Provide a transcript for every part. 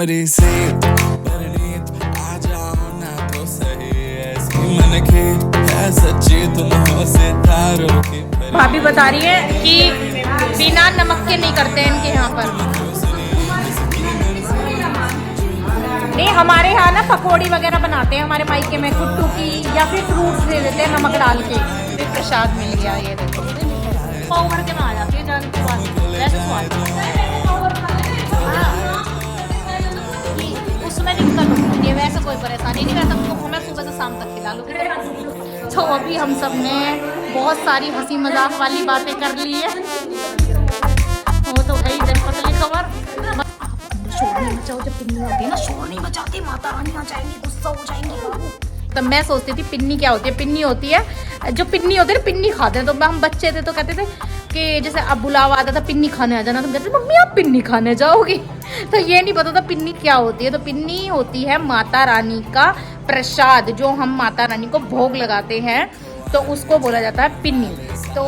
थोड़ी सी परनीत आ जाओ ना तो सही, ऐसी मन की है सच्ची तुम हो सितारों की। भाभी बता रही है कि बिना नमक के नहीं करते हैं इनके यहाँ पर। नहीं, हमारे यहाँ ना पकौड़ी वगैरह बनाते हैं हमारे मायके में, कुट्टू की, या फिर फ्रूट्स दे देते हैं नमक डाल के। फिर प्रसाद मिल गया, ये देखो पाव भर के में आ जाती है जान के बाद, वैसे स्वाद उसमें दिक्कत होती है, वैसे कोई परेशानी नहीं, वैसे तो हमें सुबह से शाम तक खिला लो। तो अभी हम सब ने बहुत सारी हंसी मजाक वाली बातें कर ली है, वो तो भाई जनपद की खबर। शोर नहीं मचाओ, जब पिन्नी होती है ना शोर नहीं मचाती, माता रानी आ जाएंगी, गुस्सा हो जाएंगी। तब मैं सोचती थी पिन्नी क्या होती है, पिन्नी होती है जो पिन्नी होती है, पिन्नी खाते हैं। तो हम बच्चे थे तो कहते थे कि जैसे अब बुलावा आता था पिन्नी खाने आ जाना, तो कहते मम्मी आप पिन्नी खाने जाओगी। तो ये नहीं पता था पिन्नी क्या होती है। तो पिन्नी होती है माता रानी का प्रसाद, जो हम माता रानी को भोग लगाते हैं, तो उसको बोला जाता है पिन्नी। तो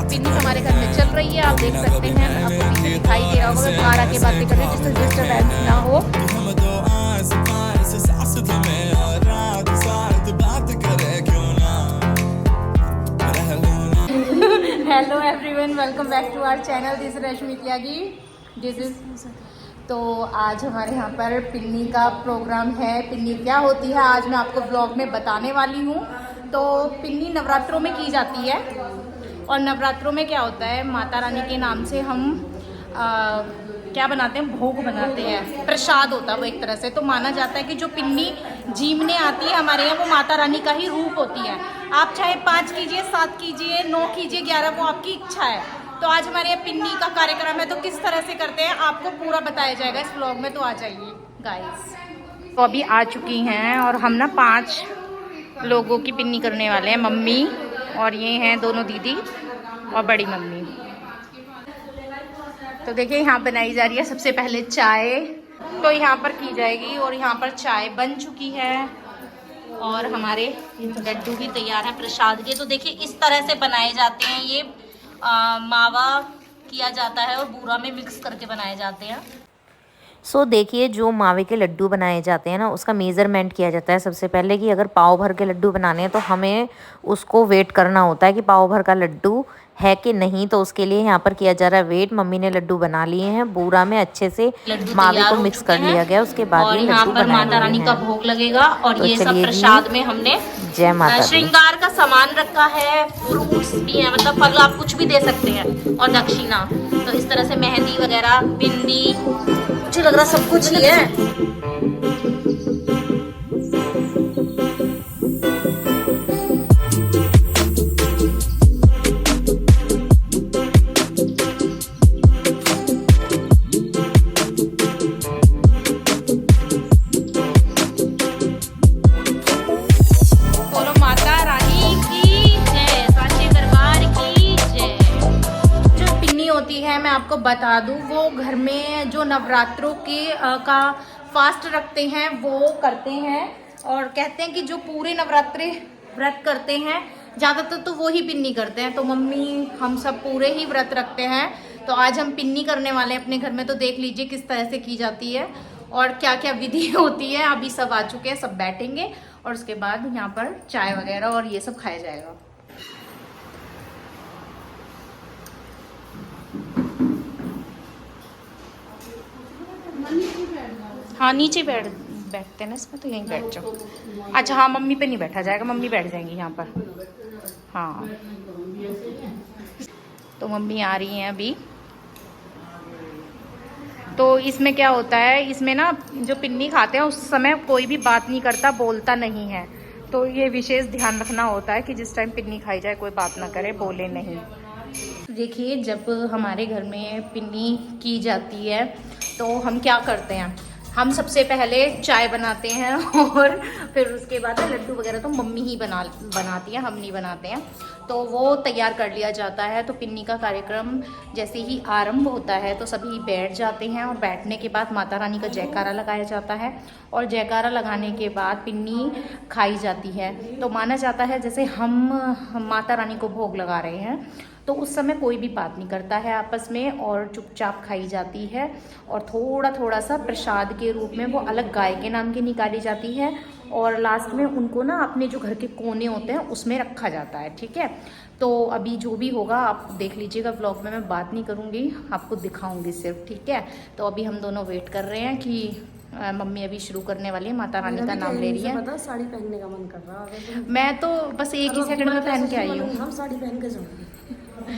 पिन्नी हमारे घर में चल रही है, आप देख सकते हैं, आपको पीछे दिखाई दे रहा होगा। मैं बाहर आके बातें कर रही हूँ जिससे डिस्टर्बेंस ना हो। Hello everyone, welcome back to our channel, this Rashmi Tyagi, this is. तो आज हमारे यहाँ पर पिन्नी का प्रोग्राम है। पिन्नी क्या होती है आज मैं आपको ब्लॉग में बताने वाली हूँ। तो पिन्नी नवरात्रों में की जाती है, और नवरात्रों में क्या होता है, माता रानी के नाम से हम क्या बनाते हैं, भोग बनाते हैं, प्रसाद होता है वो एक तरह से। तो माना जाता है कि जो पिन्नी जीवने आती है हमारे यहाँ, वो माता रानी का ही रूप होती है। आप चाहे 5 कीजिए, 7 कीजिए, 9 कीजिए, 11, वो आपकी इच्छा है। तो आज हमारे यहाँ पिन्नी का कार्यक्रम है, तो किस तरह से करते हैं आपको पूरा बताया जाएगा इस व्लॉग में, तो आ जाइए गाइस। तो अभी आ चुकी हैं और हम ना 5 लोगों की पिन्नी करने वाले हैं, मम्मी और ये हैं दोनों दीदी और बड़ी मम्मी। तो देखिए यहाँ बनाई जा रही है सबसे पहले चाय, तो यहाँ पर की जाएगी, और यहाँ पर चाय बन चुकी है और हमारे लड्डू भी तैयार है प्रसाद के। तो देखिए इस तरह से बनाए जाते हैं ये, मावा किया जाता है और बूरा में मिक्स करके बनाए जाते हैं। सो देखिए जो मावे के लड्डू बनाए जाते हैं ना, उसका मेज़रमेंट किया जाता है सबसे पहले कि अगर पाव भर के लड्डू बनाने हैं तो हमें उसको वेट करना होता है कि पाव भर का लड्डू है कि नहीं। तो उसके लिए यहाँ पर किया जा रहा है वेट। मम्मी ने लड्डू बना लिए हैं, बूरा में अच्छे से मावे को मिक्स कर लिया गया, उसके बाद और यहाँ पर माता रानी का भोग लगेगा। और तो ये सब प्रसाद में हमने जय माता श्रृंगार का सामान रखा है, फ्रूट्स भी है, मतलब फल आप कुछ भी दे सकते हैं, और दक्षिणा। तो इस तरह से मेहंदी वगैरह, बिंदी, मुझे लग रहा सब कुछ ही है। मैं आपको बता दूं, वो घर में जो नवरात्रों के का फास्ट रखते हैं वो करते हैं, और कहते हैं कि जो पूरे नवरात्रे व्रत करते हैं ज़्यादातर तो वो ही पिन्नी करते हैं। तो मम्मी हम सब पूरे ही व्रत रखते हैं, तो आज हम पिन्नी करने वाले हैं अपने घर में। तो देख लीजिए किस तरह से की जाती है और क्या क्या विधि होती है। अभी सब आ चुके हैं, सब बैठेंगे और उसके बाद यहाँ पर चाय वगैरह और ये सब खाया जाएगा। हाँ नीचे बैठते हैं ना इसमें, तो यहीं बैठ जाओ। अच्छा हाँ, मम्मी पे नहीं बैठा जाएगा, मम्मी बैठ जाएंगी यहाँ पर। हाँ तो मम्मी आ रही हैं अभी। तो इसमें क्या होता है, इसमें ना जो पिन्नी खाते हैं उस समय कोई भी बात नहीं करता, बोलता नहीं है। तो ये विशेष ध्यान रखना होता है कि जिस टाइम पिन्नी खाई जाए कोई बात ना करे, बोले नहीं। देखिए जब हमारे घर में पिन्नी की जाती है तो हम क्या करते हैं, हम सबसे पहले चाय बनाते हैं और फिर उसके बाद लड्डू वगैरह तो मम्मी ही बनाती हैं, हम नहीं बनाते हैं। तो वो तैयार कर लिया जाता है। तो पिन्नी का कार्यक्रम जैसे ही आरंभ होता है तो सभी बैठ जाते हैं, और बैठने के बाद माता रानी का जयकारा लगाया जाता है, और जयकारा लगाने के बाद पिन्नी खाई जाती है। तो माना जाता है जैसे हम माता रानी को भोग लगा रहे हैं, तो उस समय कोई भी बात नहीं करता है आपस में और चुपचाप खाई जाती है। और थोड़ा थोड़ा सा प्रसाद के रूप में वो अलग गाय के नाम की निकाली जाती है और लास्ट में उनको ना अपने जो घर के कोने होते हैं उसमें रखा जाता है। ठीक है, तो अभी जो भी होगा आप देख लीजिएगा व्लॉग में, मैं बात नहीं करूँगी, आपको दिखाऊंगी सिर्फ। ठीक है, तो अभी हम दोनों वेट कर रहे हैं कि मम्मी अभी शुरू करने वाली है, माता रानी का नाम ले रही है। पता साड़ी पहनने का मन कर रहा है। मैं तो बस एक ही सेकंड में पहन के आई हूँ। हम साड़ी पहन के जाएंगे,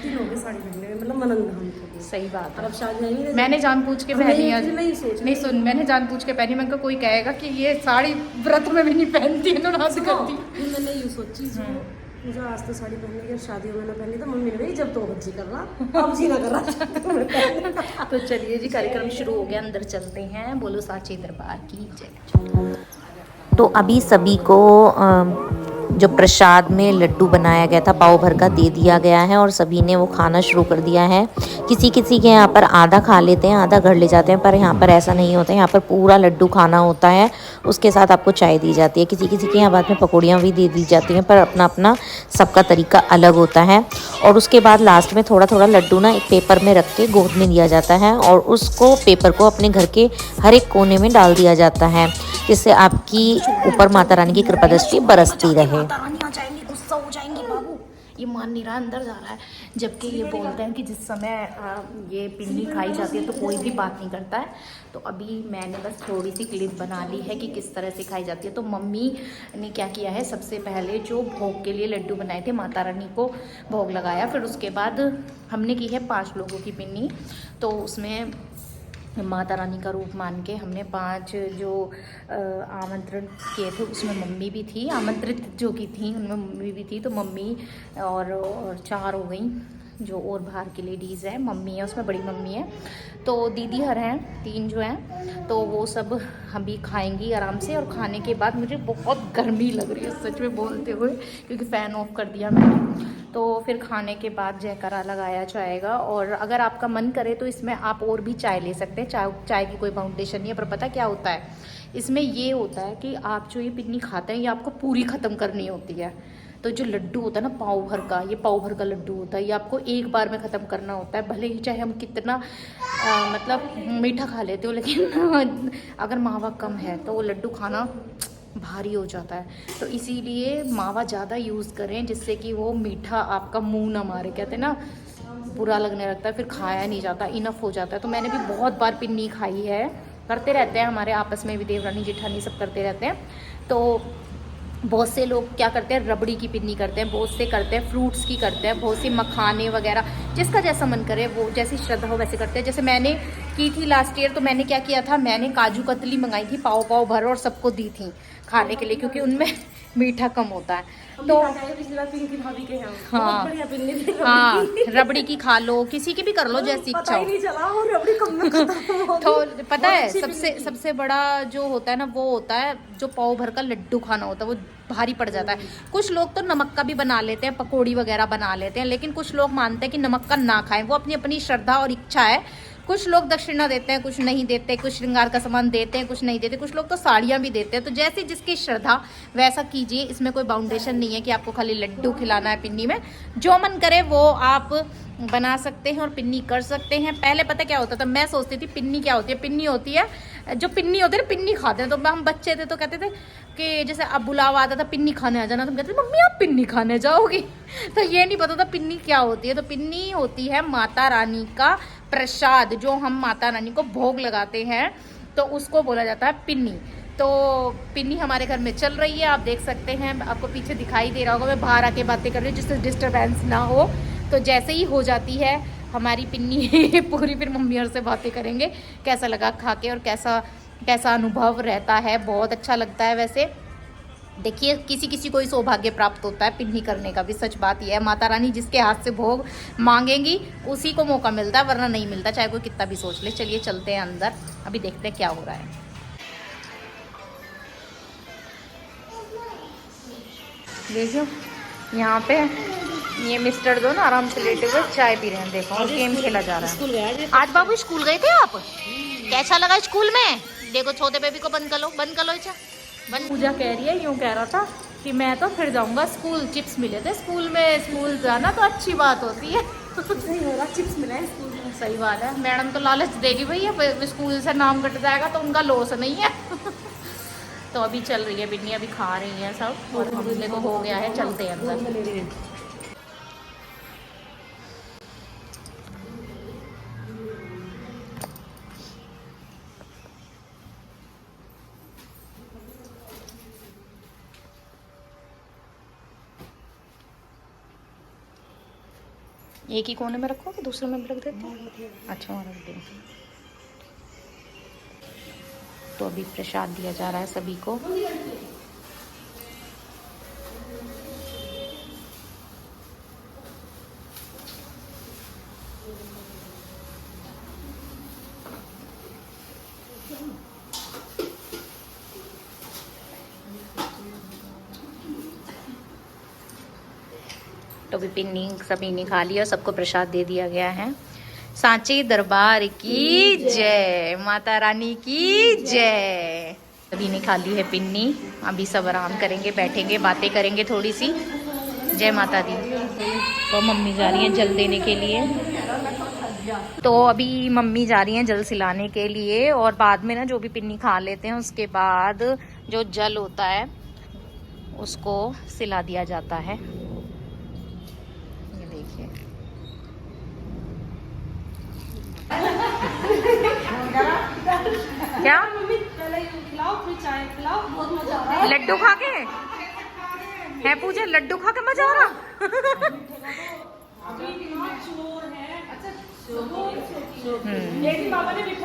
दिन हो गए साड़ी पहनने में, मतलब मनन हम। सही बात है। अब शादी नहीं, मैंने जानबूझ के पहनी है। नहीं सुन, मैंने जानबूझ के पहनी। मैं कोई कहेगा कि ये साड़ी व्रत में भी नहीं पहनती है, नाश करती। मैंने ये सोची मुझे आज तो साड़ी पहनने की, शादियों में ना पहनी तो मम्मी ने जब तो बच्ची कर रहा अब जी ना कर रहा। तो चलिए जी, कार्यक्रम शुरू हो गया, अंदर चलते हैं। बोलो साचे दरबार की जय। तो अभी सभी को जो प्रसाद में लड्डू बनाया गया था पाव भर का दे दिया गया है और सभी ने वो खाना शुरू कर दिया है। किसी किसी के यहाँ पर आधा खा लेते हैं, आधा घर ले जाते हैं, पर यहाँ पर ऐसा नहीं होता है। यहाँ पर पूरा लड्डू खाना होता है, उसके साथ आपको चाय दी जाती है। किसी किसी के यहाँ बाद में पकौड़ियाँ भी दे दी जाती हैं, पर अपना अपना सबका तरीका अलग होता है। और उसके बाद लास्ट में थोड़ा थोड़ा लड्डू ना एक पेपर में रख के गोद में दिया जाता है और उसको पेपर को अपने घर के हर एक कोने में डाल दिया जाता है, जिससे आपकी ऊपर माता रानी की कृपा दृष्टि बरसती रहे। माता रानी आ जाएंगी, गुस्सा हो जाएंगी। बाबू ये मान नहीं रहा, अंदर जा रहा है। जबकि ये बोलते हैं कि जिस समय ये पिन्नी खाई जाती है तो कोई भी बात नहीं करता है। तो अभी मैंने बस थोड़ी सी क्लिप बना ली है कि किस तरह से खाई जाती है। तो मम्मी ने क्या किया है, सबसे पहले जो भोग के लिए लड्डू बनाए थे माता रानी को भोग लगाया, फिर उसके बाद हमने की है 5 लोगों की पिन्नी। तो उसमें माता रानी का रूप मान के हमने 5 जो आमंत्रण किए थे उसमें मम्मी भी थी, आमंत्रित जो की थी उनमें मम्मी भी थी। तो मम्मी और 4 हो गई जो और बाहर की लेडीज़ है, मम्मी है उसमें, बड़ी मम्मी है, तो दीदी हर हैं 3 जो हैं। तो वो सब हम भी खाएंगी आराम से। और खाने के बाद मुझे बहुत गर्मी लग रही है सच में बोलते हुए, क्योंकि फ़ैन ऑफ कर दिया मैंने। तो फिर खाने के बाद जयकारा लगाया जाएगा। और अगर आपका मन करे तो इसमें आप और भी चाय ले सकते हैं, चाय की कोई बाउंडेशन नहीं है। पर पता क्या होता है इसमें, ये होता है कि आप जो ये पिन्नी खाते हैं ये आपको पूरी ख़त्म करनी होती है। तो जो लड्डू होता है ना पाव भर का, ये पाव भर का लड्डू होता है, ये आपको एक बार में ख़त्म करना होता है। भले ही चाहे हम कितना मतलब मीठा खा लेते हो, लेकिन अगर मावा कम है तो वो लड्डू खाना भारी हो जाता है। तो इसीलिए मावा ज़्यादा यूज़ करें, जिससे कि वो मीठा आपका मुंह ना मारे। कहते हैं ना बुरा लगने लगता है, फिर खाया नहीं जाता, इनफ हो जाता है। तो मैंने भी बहुत बार पिन्नी खाई है, करते रहते हैं हमारे आपस में भी, देवरानी जेठानी सब करते रहते हैं। तो बहुत से लोग क्या करते हैं, रबड़ी की पिन्नी करते हैं, बहुत से करते हैं फ्रूट्स की करते हैं, बहुत से मखाने वगैरह, जिसका जैसा मन करे वो जैसी श्रद्धा हो वैसे करते हैं। जैसे मैंने की थी लास्ट ईयर, तो मैंने क्या किया था, मैंने काजू कतली मंगाई थी पाव भर और सबको दी थी खाने के लिए, क्योंकि उनमें मीठा कम होता है। तो हाँ रबड़ी की खा लो, किसी की भी कर लो जैसी इच्छा हो। तो पता है सबसे बड़ा जो होता है ना, वो होता है जो पाव भर का लड्डू खाना होता है, वो भारी पड़ जाता है। कुछ लोग तो नमक का भी बना लेते हैं, पकौड़ी वगैरह बना लेते हैं, लेकिन कुछ लोग मानते हैं कि नमक का ना खाएं, वो अपनी अपनी श्रद्धा और इच्छा है। कुछ लोग दक्षिणा देते हैं, कुछ नहीं देते, कुछ श्रृंगार का सामान देते हैं, कुछ नहीं देते, कुछ लोग तो साड़ियाँ भी देते हैं। तो जैसे जिसकी श्रद्धा वैसा कीजिए, इसमें कोई बाउंडेशन नहीं है कि आपको खाली लड्डू खिलाना है पिन्नी में। जो मन करे वो आप बना सकते हैं और पिन्नी कर सकते हैं। पहले पता क्या होता था, मैं सोचती थी पिन्नी क्या होती है, पिन्नी होती है जो पिन्नी होती है ना, पिन्नी खाते हैं। तो हम बच्चे थे तो कहते थे कि जैसे अब बुलावा आता था पिन्नी खाने आ जाना, तो हम कहते थे मम्मी आप पिन्नी खाने जाओगी। तो ये नहीं पता था पिन्नी क्या होती है। तो पिन्नी होती है माता रानी का प्रसाद, जो हम माता रानी को भोग लगाते हैं, तो उसको बोला जाता है पिन्नी। तो पिन्नी हमारे घर में चल रही है, आप देख सकते हैं, आपको पीछे दिखाई दे रहा होगा। मैं बाहर आके बातें कर रही हूँ जिससे डिस्टर्बेंस ना हो। तो जैसे ही हो जाती है हमारी पिन्नी पूरी, फिर मम्मी और से बातें करेंगे कैसा लगा खा के और कैसा अनुभव रहता है। बहुत अच्छा लगता है। वैसे देखिए किसी किसी को ही सौभाग्य प्राप्त होता है पिन्नी करने का भी, सच बात यह है। माता रानी जिसके हाथ से भोग मांगेंगी उसी को मौका मिलता है, वरना नहीं मिलता, चाहे कोई कितना भी सोच ले। चलिए चलते हैं अंदर, अभी देखते हैं क्या हो रहा है। देखियो यहाँ पे ये मिस्टर दो ना आराम से लेटे हुए चाय पी रहे हैं। देखो और गेम खेला जा रहा है। आज बाबू स्कूल गए थे आप? कैसा लगा स्कूल में? देखो छोटे बेबी को बंद कर लो इच्छा। पूजा कह रही है, यूँ कह रहा था कि मैं तो फिर जाऊंगा स्कूल, चिप्स मिले थे स्कूल में, स्कूल जाना तो अच्छी बात होती है। सही हो रहा, चिप्स मिला है स्कूल में। सही बात है, मैडम तो लालच देगी भैया, स्कूल से नाम कट जाएगा तो उनका लॉस नहीं है। तो अभी चल रही है बिन्नी, अभी खा रही है सब और हमले को हो गया है, चलते हैं अंदर। एक ही कोने में रखो कि दूसरे में भी रख देते हैं? अच्छा वहाँ रख दें। तो अभी प्रसाद दिया जा रहा है सभी को। तो भी पिन्नी सभी ने खा लिया, सबको प्रसाद दे दिया गया है। सांची दरबार की जय, माता रानी की जय। सभी ने खा ली है पिन्नी, अभी सब आराम करेंगे, बैठेंगे, बातें करेंगे थोड़ी सी। जय माता दी। तो मम्मी जा रही हैं जल देने के लिए, तो अभी मम्मी जा रही हैं जल सिलाने के लिए। और बाद में ना जो भी पिन्नी खा लेते हैं उसके बाद जो जल होता है उसको सिला दिया जाता है। क्या लड्डू खा के है पूजा, लड्डू खा के मजा आ रहा।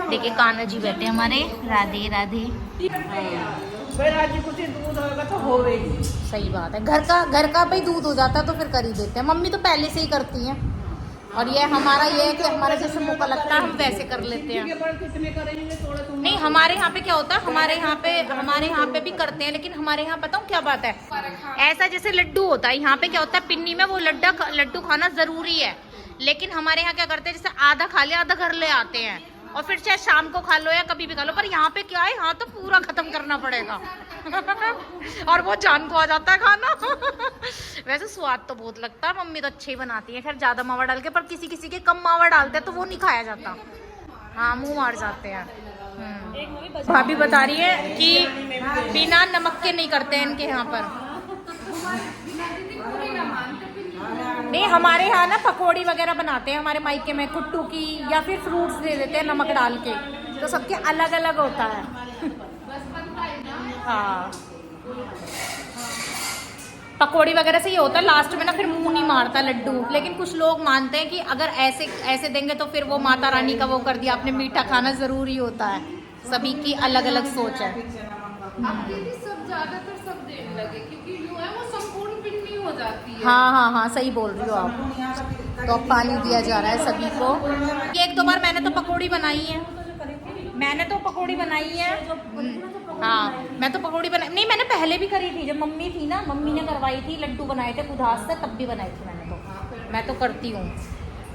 देखिए कान्हा जी बैठे हमारे, राधे राधे। दूध तो होवेगी। सही बात है, घर का भाई दूध हो जाता है तो फिर कर ही देते हैं। मम्मी तो पहले से ही करती हैं, और ये हमारा ये है कि हमारे जैसे मौका लगता है हम वैसे कर लेते हैं। नहीं हमारे यहाँ पे क्या होता है, हमारे यहाँ पे भी करते हैं, लेकिन हमारे यहाँ बताऊँ क्या बात है, ऐसा जैसे लड्डू होता है, यहाँ पे क्या होता है पिन्नी में वो लड्डू खाना जरूरी है। लेकिन हमारे यहाँ क्या करते हैं, जैसे आधा खा लिया आधा घर ले आते हैं, और फिर चाहे शाम को खा लो या कभी भी खा लो। पर यहाँ पे क्या है, यहाँ तो पूरा खत्म करना पड़ेगा। और वो जान को आ जाता है खाना। वैसे स्वाद तो बहुत लगता है, मम्मी तो अच्छे ही बनाती है, खैर ज्यादा मावा डाल के, पर किसी किसी के कम मावा डालते हैं तो वो नहीं खाया जाता। हाँ मुंह मार जाते हैं। भाभी बता रही है कि बिना नमक के नहीं करते हैं इनके यहाँ पर। नहीं हमारे यहाँ ना पकौड़ी वगैरह बनाते हैं हमारे मायके में, कुट्टू की, या फिर फ्रूट्स दे देते हैं नमक डाल के, तो सबके अलग अलग होता है। हाँ पकौड़ी वगैरह से ये होता है लास्ट में ना फिर मुंह नहीं मारता लड्डू। लेकिन कुछ लोग मानते हैं कि अगर ऐसे देंगे तो फिर वो माता रानी का वो कर दिया आपने, मीठा खाना जरूरी होता है। सभी की अलग अलग सोच है। सब ज्यादातर सब देने लगे क्योंकि जो है वो संपूर्ण पिन्नी हो जाती है। हाँ सही बोल रही हो आप। तो अब पानी दिया जा रहा है सभी को। एक दो बार मैंने तो पकौड़ी बनाई है, हाँ मैं तो पकौड़ी बनाई नहीं, मैंने पहले भी करी थी जब मम्मी थी ना, मम्मी ने करवाई थी, लड्डू बनाए थे खुदास से, तब भी बनाई थी मैंने। तो मैं तो करती हूँ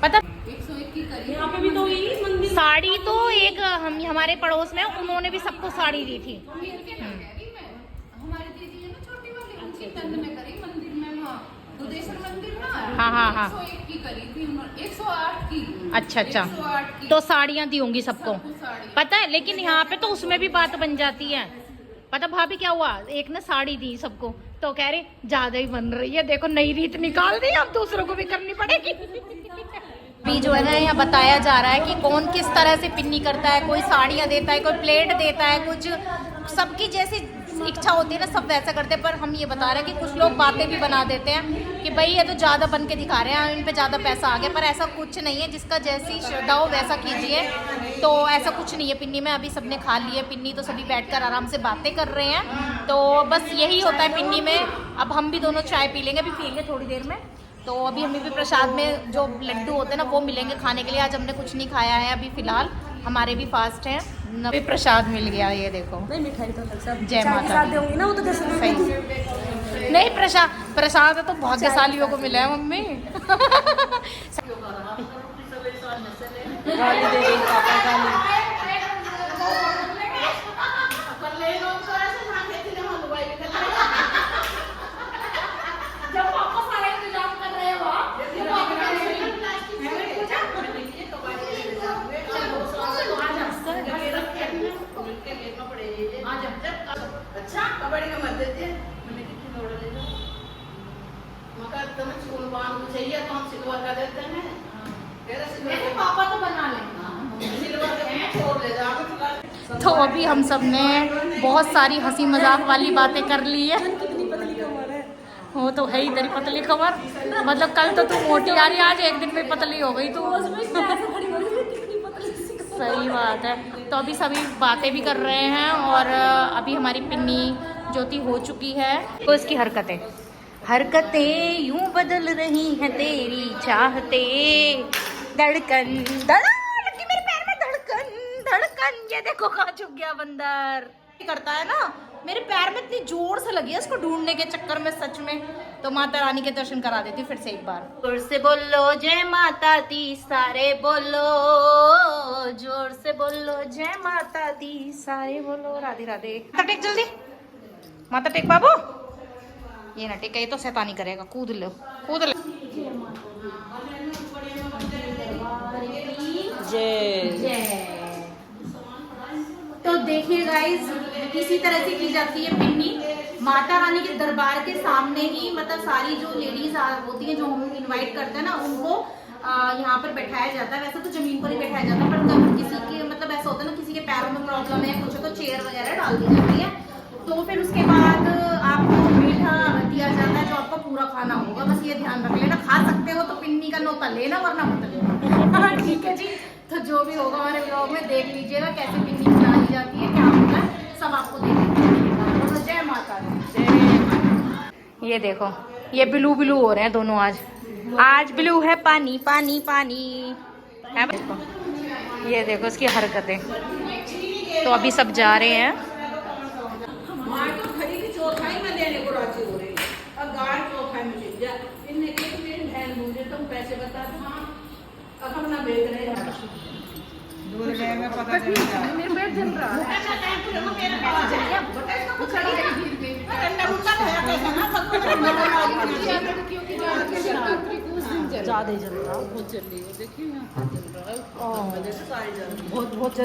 पता। 101 की करी यहाँ पे भी तो यही मंदिर साड़ी तो एक हमारे पड़ोस में उन्होंने भी सबको साड़ी दी थी। हमारी दीदी है ना छोटी वाली, उनकी तंद में करी मंदिर में, वहाँ दुधेश्वर मंदिर ना। हाँ 101 की करी थी उन्होंने, 108 की। अच्छा 108 की। तो साड़ियाँ दी होंगी सबको पता है। लेकिन यहाँ पे तो उसमें भी बात बन जाती है। पता भाभी क्या हुआ, एक ने साड़ी दी सबको, तो कह रहे ज्यादा ही बन रही है, देखो नई रीत निकाल दी, अब दूसरों को भी करनी पड़ेगी। अभी जो है ना यहाँ बताया जा रहा है कि कौन किस तरह से पिन्नी करता है, कोई साड़ियाँ देता है, कोई प्लेट देता है, कुछ सबकी जैसी इच्छा होती है ना सब वैसा करते हैं। पर हम ये बता रहे हैं कि कुछ लोग बातें भी बना देते हैं कि भाई ये तो ज़्यादा बन के दिखा रहे हैं, इन पे ज़्यादा पैसा आ गया। पर ऐसा कुछ नहीं है, जिसका जैसी श्रद्धा हो वैसा कीजिए। तो ऐसा कुछ नहीं है पिन्नी में। अभी सबने खा ली है पिन्नी, तो सभी बैठकर आराम से बातें कर रहे हैं। तो बस यही होता है पिन्नी में। अब हम भी दोनों चाय पी लेंगे, अभी पियेंगे थोड़ी देर में। तो अभी हमें भी प्रसाद में जो लड्डू होते हैं ना वो मिलेंगे खाने के लिए। आज हमने कुछ नहीं खाया है अभी फिलहाल, हमारे भी फास्ट हैं। अभी प्रसाद मिल गया, ये देखो। नहीं मिठाई तो सब जय माता साथ देंगी ना, वो तो कैसे सही नहीं, प्रसाद तो भाग्यशालियों को मिला है मम्मी। गाली दे रही पापा गाली। भगवान को चाहिए तो हम सिल्वर का देते हैं। मेरे पापा तो बना लेंगे, सिल्वर का मैं छोड़ ले जाओ। तो अभी हम सब ने बहुत सारी हंसी मजाक वाली बातें कर ली है। कितनी पतली कमर है। वो तो है ही तेरी पतली कमर, मतलब कल तो तू मोटी आ रही, आज एक दिन में पतली हो गई तू। कितनी पतली सी। सही बात है। तो अभी सभी बातें भी कर रहे हैं और अभी हमारी पिन्नी ज्योति हो चुकी है। तो इसकी हरकतें यूं बदल रही हैं तेरी चाहते, धड़कन लगी मेरे पैर में, धड़कन। ये देखो कहाँ छुप गया बंदर। करता है ना, मेरे पैर में इतनी जोर से लगी है इसको ढूंढने के चक्कर में सच में। तो माता रानी के दर्शन करा देती फिर से एक बार। जोर से बोलो जय माता दी, सारे बोलो जोर से बोलो जय माता दी, सारे बोलो राधे राधे। माता टेक जल्दी, माता टेक बाबू। ये ना टेक, ये तो शैतानी करेगा। कूद लो। जय। तो देखिए गाइस, इसी तरह से की जाती है पिन्नी माता रानी के दरबार के सामने ही। मतलब सारी जो लेडीज होती हैं जो हम इनवाइट करते हैं ना, उनको यहाँ पर बैठाया जाता है। वैसे तो जमीन पर ही बैठाया जाता है, पर जब किसी के मतलब ऐसा होता है ना, किसी के पैरों में प्रॉब्लम है कुछ, तो चेयर वगैरह डाल दी जाती है। तो फिर उसके बाद आपको मीठा दिया जाता है जो आपका पूरा खाना होगा। बस ये ध्यान रख लेना, खा सकते हो तो पिन्नी का नोता लेना, वरना मत लेना। ठीक है जी। तो जो भी होगा हमारे ब्लॉग में देख लीजिएगा, कैसे पिन्नी खिलाई जाती है, क्या होता है, सब आपको देखिएगा। तो जय माता दी। ये देखो, ये ब्लू हो रहे हैं दोनों आज ब्लू है पानी है। ये देखो इसकी हरकतें। तो अभी सब जा रहे हैं। ज्यादा ही चल रहा, बहुत चल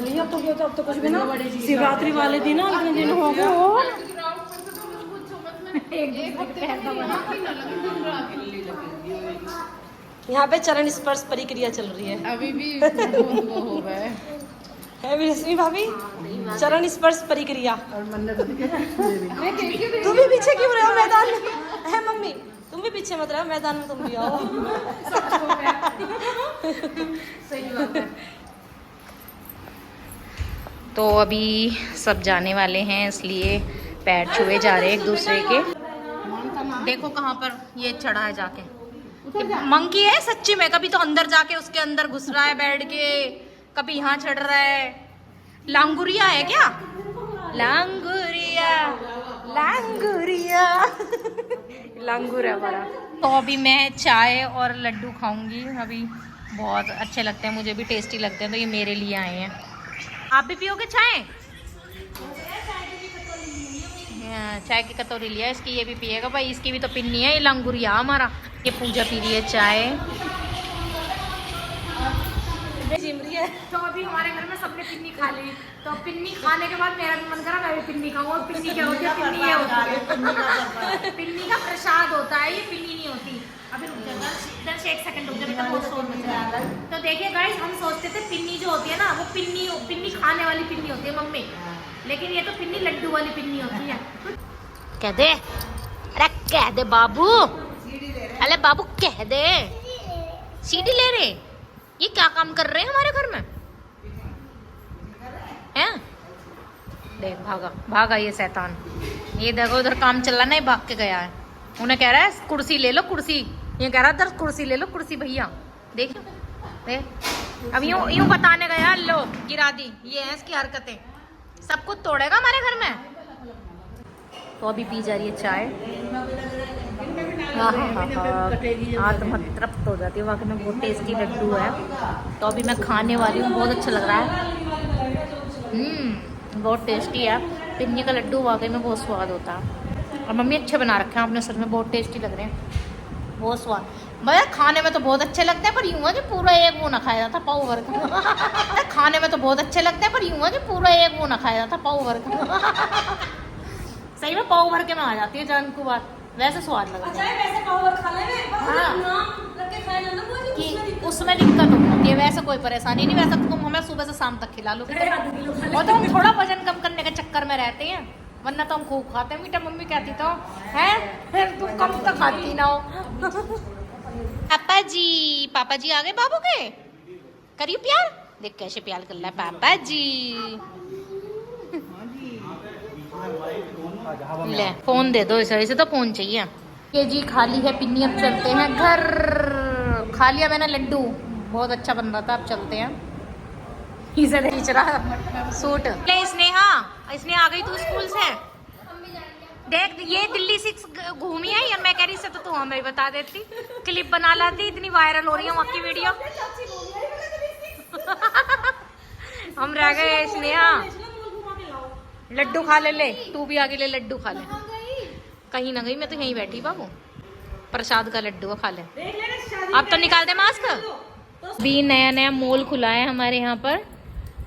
रही है। अब तो कुछ भी ना, शिवरात्रि वाले दिन ना इतने दिन हो गए। यहाँ पे चरण स्पर्श प्रक्रिया चल रही है अभी भी वो हो गए है भी रश्मि भाभी, चरण स्पर्श प्रक्रिया। तुम भी पीछे क्यों रहे हो मैदान में? है मम्मी, तुम भी पीछे मत रहो, मैदान में तुम भी आओ। सही बात है। तो अभी सब जाने वाले हैं, इसलिए पैर छुए जा रहे हैं एक दूसरे के। देखो कहाँ पर ये चढ़ा है जाके, मंकी है सच्ची में। कभी तो अंदर जाके उसके अंदर घुस रहा है बैठ के, कभी यहाँ चढ़ रहा है। लांगुरिया है क्या? लांगुरिया लांगुर है हमारा। तो अभी मैं चाय और लड्डू खाऊंगी। अभी बहुत अच्छे लगते हैं, मुझे भी टेस्टी लगते हैं, तो ये मेरे लिए आए हैं। आप भी पियोगे चाय? चाय की कटोरी लिया, इसकी ये भी पिएगा भाई। इसकी भी तो पिन्नी है, ये लंगुरिया हमारा। ये पूजा पी रही है चाय। तो अभी हमारे घर में सबने पिन्नी खा ली। तो पिन्नी खाने के बाद मेरा भी मन करा मैं भी पिन्नी खाऊं। और पिन्नी क्या होती है? पिन्नी ये होती है, पिन्नी का प्रसाद होता है, ये पिन्नी नहीं होती। अभी रुक जा दर्श, एक सेकंड रुक जा बेटा, बहुत शोर मच रहा है। तो देखिए गाइस, हम सोचते थे पिन्नी जो होती है ना, वो पिन्नी खाने वाली पिन्नी होती है मम्मी, लेकिन ये तो पिन्नी लड्डू वाली पिन्नी होती है। कह दे, अरे कह दे बाबू, अरे बाबू कह दे। सीढ़ी ले रहे, ये क्या काम कर रहे हैं हमारे घर में? हैं? देख भागा ये शैतान। ये देखो उधर काम चल रहा, नहीं भाग के गया है। उन्हें कह रहा है कुर्सी ले लो कुर्सी, ये कह रहा है दर कुर्सी ले लो कुर्सी भैया। देख अब यूं बताने गया, लो गिरा दी। ये है इसकी हरकतें, सब कुछ तोड़ेगा हमारे घर में। तो अभी पी जा रही है चाय। आत्मा तृप्त हो जाती है, वाकई में बहुत टेस्टी लड्डू है। तो अभी मैं खाने वाली हूँ, बहुत अच्छा लग रहा है। बहुत टेस्टी है पिन्नी का लड्डू, वाकई में बहुत स्वाद होता है। और मम्मी अच्छे बना रखे हैं आपने, सच में बहुत टेस्टी लग रहे हैं, बहुत स्वाद। भैया खाने में तो बहुत अच्छे लगते हैं, पर यूँ है कि पूरा एक वो ना खाया जाता पाव भर का। खाने में तो बहुत अच्छे लगते हैं, पर यूँ है कि पूरा एक वो ना खाया जाता पाव भर का। सही में पाव भर के में आ जाती है जान को बात। वैसे स्वाद लग अच्छा रहा है वैसे पाव भर खा ले मैं हाँ। नाम रख के खाया ना वो है नहीं कि उसमें दिक्कत होती है, वैसे कोई परेशानी नहीं, वैसे तुम हमें सुबह से शाम तक खिला लो। आधा किलो खा ले। और तो हम थोड़ा वजन कम करने के चक्कर में रहते हैं, वरना तो हम खूब खाते हैं मीठा। मम्मी कहती तो है फिर तुम कम तो खाती ना हो। पापा जी आ गए बाबू के, करिए प्यार, देख कैसे प्यार कर रहा है पापा जी। ले फोन दे दो, इसे तो फोन चाहिए। ये जी खाली है पिन्नी, अब चलते हैं घर। खा लिया मैंने लड्डू, बहुत अच्छा बन रहा था। अब चलते हैं। इसे खींच रहा सूट ले। स्नेहा आ गई तू स्कूल से, देख ये दिल्ली 6 घूमी है, या मैं कह रही से तो तू हमें बता देती, क्लिप बना लाती। इतनी वायरल हो रही है वहाँ की वीडियो। हम रह गए। स्नेहा लड्डू खा ले, तू भी आगे ले लड्डू खा ले। कहीं ना गई, मैं तो यहीं बैठी बाबू। प्रसाद का लड्डू खा ले। अब तो निकाल दे मास्क। भी नया मॉल खुला है हमारे यहाँ पर,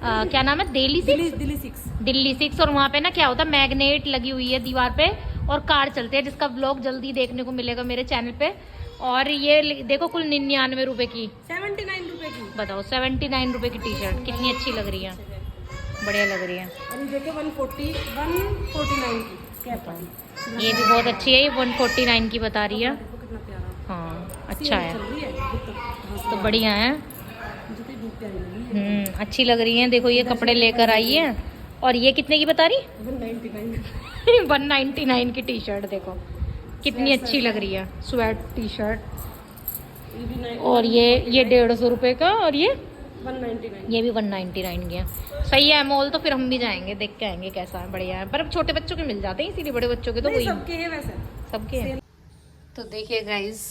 क्या नाम है, दिल्ली 6। और वहाँ पे ना क्या होता है, मैग्नेट लगी हुई है दीवार पे और कार चलते हैं, जिसका ब्लॉग जल्दी देखने को मिलेगा मेरे चैनल पे। और ये देखो कुल 99 रुपए की, 79 रुपए की। बताओ 79 रुपए की टी शर्ट कितनी अच्छी लग रही है, बढ़िया लग रही है। अरे देखो 149 की कैप वाली, ये भी बहुत अच्छी है, ये 149 की बता रही है। देखो कितना प्यारा हाँ अच्छा है, चल रही है तो बढ़िया है। मुझे तो बहुत प्यारी लगी अच्छी लग रही है। देखो ये कपड़े लेकर आई है। और ये कितने की बता रही? 199 199 की टी शर्ट देखो कितनी अच्छी लग रही है, स्वेट टी शर्ट। ये भी और ये 150 रुपए का, और ये 199। ये भी 199 की है। सही है मॉल, तो फिर हम भी जाएंगे, देख के आएंगे कैसा है, बढ़िया है। पर अब छोटे बच्चों के मिल जाते हैं, इसीलिए बड़े बच्चों के तो वही सबके है वैसे, सबके हैं। तो देखिए गाइज,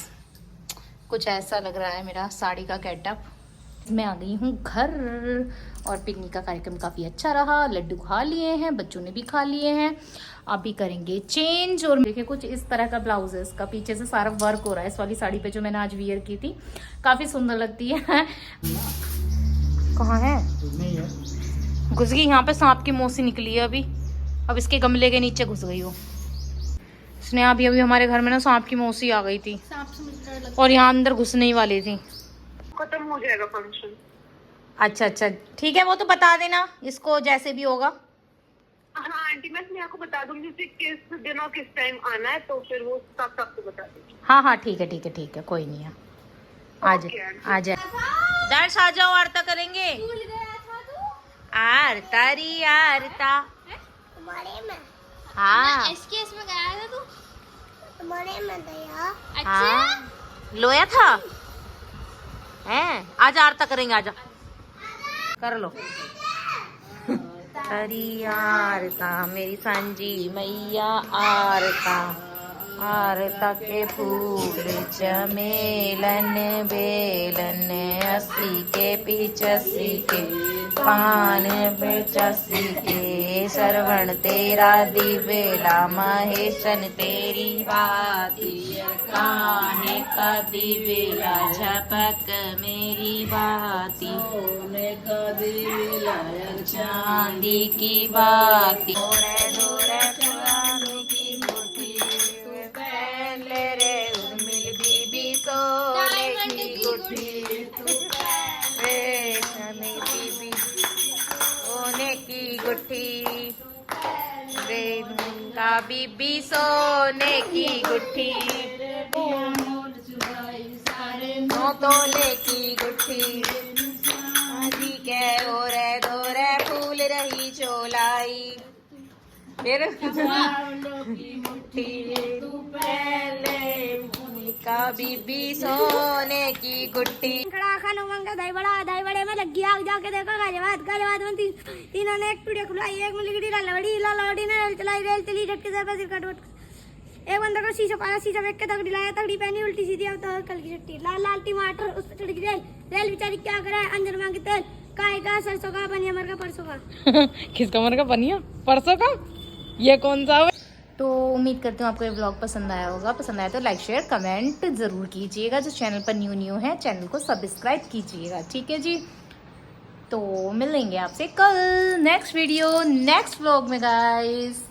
कुछ ऐसा लग रहा है मेरा साड़ी का गेटअप। मैं आ गई हूँ घर, और पिकनिक का कार्यक्रम काफ़ी अच्छा रहा। लड्डू खा लिए हैं, बच्चों ने भी खा लिए हैं। अभी करेंगे चेंज। और देखिए कुछ इस तरह का ब्लाउज है इसका, पीछे से सारा वर्क हो रहा है इस वाली साड़ी पे जो मैंने आज वियर की थी, काफ़ी सुंदर लगती है। कहाँ है? घुस गई यहाँ पे, सांप की मौसी निकली है अभी। अब इसके गमले के नीचे घुस गई वो। स्नेहा अभी हमारे घर में ना सांप की मौसी आ गई थी, और यहाँ अंदर घुसने ही वाली थी। खत्म हो जाएगा फंक्शन। अच्छा ठीक है, वो तो बता देना इसको जैसे भी होगा। हाँ आंटी, मैं स्नेहा को बता दूंगी कि किस दिन और किस टाइम आना है, तो फिर वो सब सबको बता देगी। हाँ ठीक है, कोई नहीं है। आ जाए दर्श, आ जाओ, आरता करेंगे। आरता री आरता। हाँ इसमें गया था तू? तुम्हारे में दया। हाँ लोया था हैं। आज आरता करेंगे, आजा कर लो। हरी आरता मेरी सांझी मैया आरता, आरता के फूल चमेलन बेलन, अस्सी के पिचसी के पान बेचसी के, सरवण तेरा दिवेला महेशन तेरी बाती, काहे का दिवेला झपक मेरी बाती, सोने का दिवेला चांदी की बाती, धोरे धोरे पुरानी की मुट्ठी पहले रे उर्मिल बीबी सोने की गुठी, रेशमी बीबी सोने की गुठी, रेणुका बीबी सोने की गुठी, नौ तोले की गुठी, आजी के ओरे दोरे फूल रही चोलाई, फिर का बीबी सोने की गुट्टी। खड़ा खाना मंगा दही बड़े में लग गया। जाके देखो गाजवाद में तीनों ने एक पीढ़ी खुलाई, एक में लिखी लालवड़ी ने रेल चली झटके से पैसे कट। एक बंदा को शीशा पाया, शीशा फेंक के तगड़ी लाया, तगड़ी पहनी उल्टी सीधी। अब तो कल की छुट्टी, लाल टमाटर उस पर चढ़ गई रेल बेचारी क्या करे, अंजन मांगी तेल काय का, सरसों का बनिया मर का परसों का। किसका मर का बनिया परसों का, ये कौन सा है? तो उम्मीद करती हूँ आपको ये व्लॉग पसंद आया होगा। पसंद आया तो लाइक शेयर कमेंट ज़रूर कीजिएगा। जो चैनल पर न्यू है चैनल को सब्सक्राइब कीजिएगा, ठीक है जी। तो मिलेंगे आपसे कल नेक्स्ट वीडियो नेक्स्ट व्लॉग में गाइस।